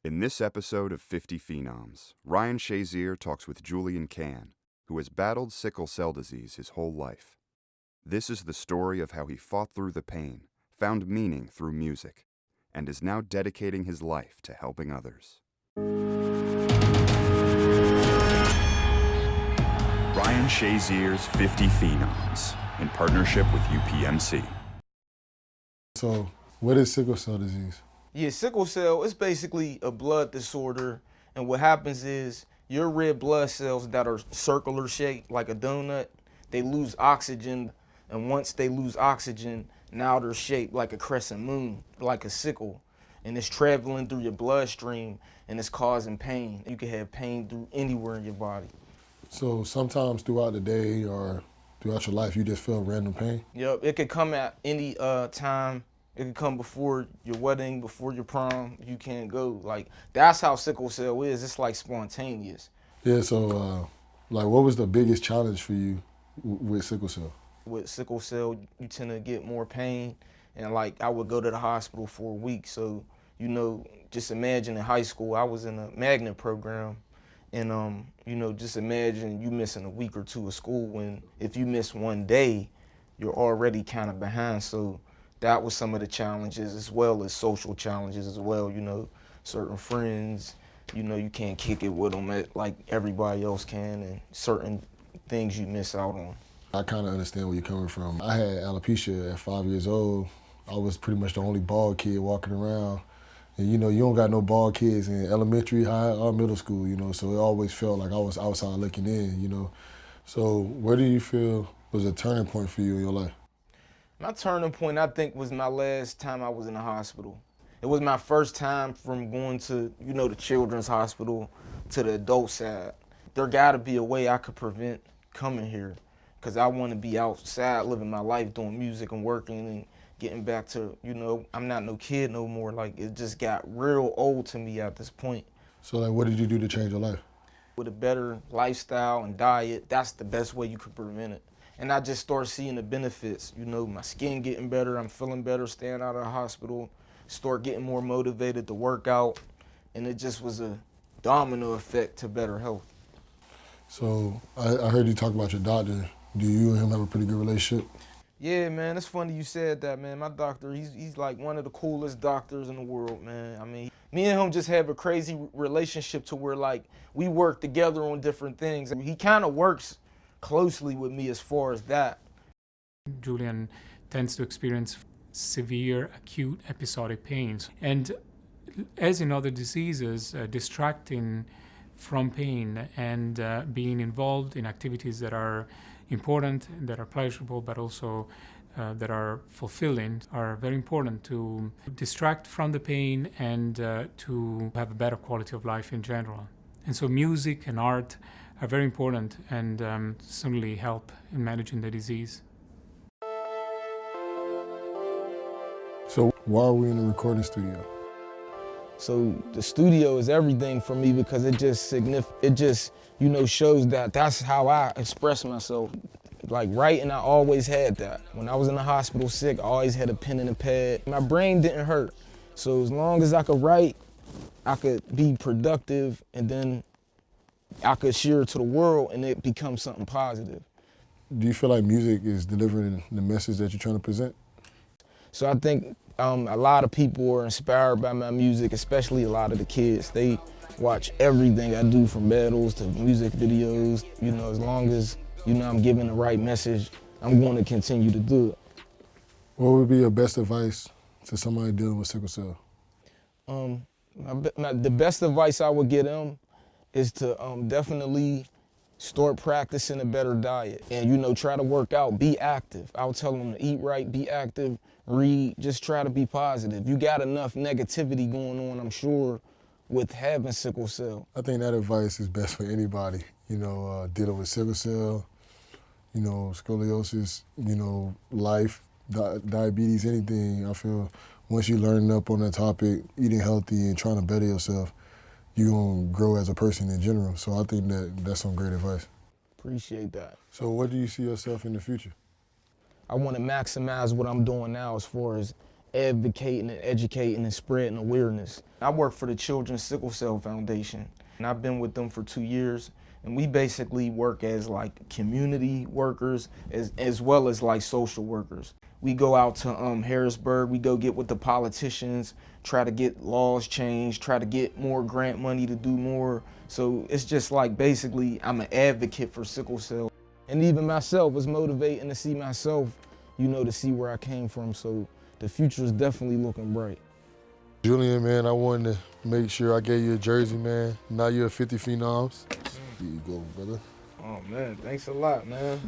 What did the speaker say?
In this episode of 50 Phenoms, Ryan Shazier talks with Julian, who has battled sickle cell disease his whole life. This is the story of how he fought through the pain, found meaning through music, and is now dedicating his life to helping others. Ryan Shazier's 50 Phenoms, in partnership with UPMC. So, what is sickle cell disease? Yeah, sickle cell is basically a blood disorder, and what happens is your red blood cells that are circular shaped like a donut, they lose oxygen, and once they lose oxygen, now they're shaped like a crescent moon, like a sickle, and it's traveling through your bloodstream and it's causing pain. You can have pain through anywhere in your body. So sometimes throughout the day or throughout your life, you just feel random pain? Yep, it could come at any time. It could come before your wedding, before your prom. You can't go. Like, that's how sickle cell is. It's like spontaneous. Yeah, so like what was the biggest challenge for you with sickle cell? With sickle cell, you tend to get more pain. And like, I would go to the hospital for a week. So, you know, just imagine in high school, I was in a magnet program. And, you know, just imagine you missing a week or two of school when if you miss one day, you're already kind of behind. So that was some of the challenges, as well as social challenges as well. You know, certain friends, you know, you can't kick it with them like everybody else can, and certain things you miss out on. I kind of understand where you're coming from. I had alopecia at 5 years old. I was pretty much the only bald kid walking around. And you know, you don't got no bald kids in elementary, high, or middle school, you know, so it always felt like I was outside looking in, you know. So where do you feel was a turning point for you in your life? My turning point, I think, was my last time I was in the hospital. It was my first time from going to, you know, the children's hospital to the adult side. There gotta be a way I could prevent coming here, because I want to be outside living my life, doing music and working and getting back to, you know, I'm not no kid no more. Like, it just got real old to me at this point. So like, what did you do to change your life? With a better lifestyle and diet, that's the best way you could prevent it. And I just start seeing the benefits, you know, my skin getting better, I'm feeling better staying out of the hospital, start getting more motivated to work out, and it just was a domino effect to better health. So I heard you talk about your doctor. Do you and him have a pretty good relationship? Yeah, man, it's funny you said that, man. My doctor, he's like one of the coolest doctors in the world, man. I mean, me and him just have a crazy relationship to where, like, we work together on different things. He kind of works closely with me as far as that. Julian tends to experience severe acute episodic pains. And as in other diseases, distracting from pain and being involved in activities that are important, that are pleasurable, but also that are fulfilling, are very important to distract from the pain and to have a better quality of life in general. And so music and art are very important and certainly help in managing the disease. So why are we in the recording studio? So the studio is everything for me because it just you know, shows that that's how I express myself. Like, writing, I always had that. When I was in the hospital sick, I always had a pen and a pad. My brain didn't hurt. So as long as I could write, I could be productive, and then I could share it to the world and it becomes something positive. Do you feel like music is delivering the message that you're trying to present? So I think a lot of people are inspired by my music, especially a lot of the kids. They watch everything I do, from battles to music videos. You know, as long as, you know, I'm giving the right message, I'm going to continue to do it. What would be your best advice to somebody dealing with sickle cell? The best advice I would give them is to definitely start practicing a better diet and, you know, try to work out, be active. I would tell them to eat right, be active, read, just try to be positive. You got enough negativity going on, I'm sure, with having sickle cell. I think that advice is best for anybody, you know, dealing with sickle cell, you know, scoliosis, you know, life, diabetes, anything. I feel once you learn up on that topic, eating healthy and trying to better yourself, you're going to grow as a person in general. So I think that's some great advice. Appreciate that. So what do you see yourself in the future? I want to maximize what I'm doing now as far as advocating and educating and spreading awareness. I work for the Children's Sickle Cell Foundation, and I've been with them for 2 years. And we basically work as like community workers as well as like social workers. We go out to Harrisburg, we go get with the politicians, try to get laws changed, try to get more grant money to do more. So it's just like basically I'm an advocate for sickle cell. And even myself, it's motivating to see myself, you know, to see where I came from. So the future is definitely looking bright. Julian, man, I wanted to make sure I gave you a jersey, man. Now you're a 50 Phenoms. Here you go, brother. Oh man, thanks a lot, man.